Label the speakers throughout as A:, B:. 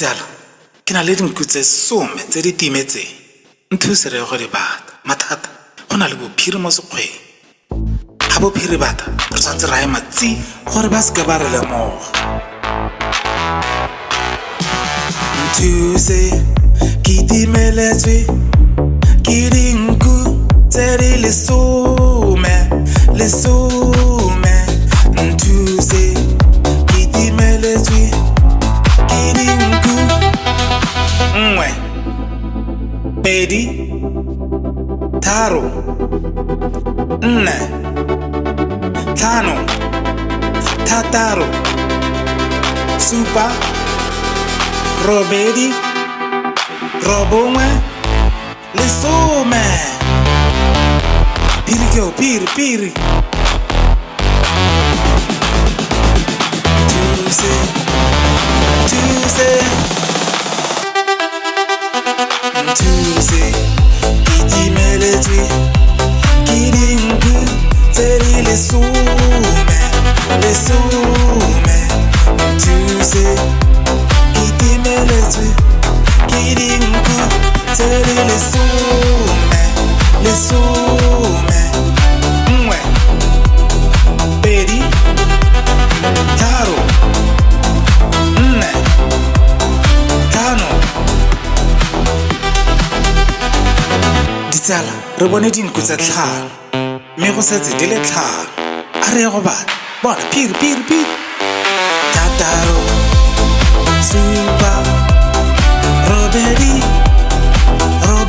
A: Ditsala, ke na le dinku tse 10 tse di timetseng. Nthuse re go di bata. Mathata go na le bophiri mo sekgweng. Ha bophiri bata re tshwanetse ra ema tsi gore ba seke ba re lemoga. Nthuse ke timeletswe ke dinku tse di lesome. Nthuse ke timeletswe ke dinku 1 2 3 4 5 6 7 8 9 lesome. Piri ke o piri. Nthuse ke timeletswe ke dinku tse di lesome. Nthuse ke timeletswe ke dinku tse di lesome. 1 2 3 Ditsala, re bone dinku tse 5 mme go setse di le 5. A re go bana bona piri 6 7 8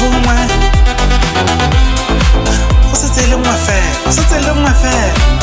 A: 9 go setse le nngwe fela.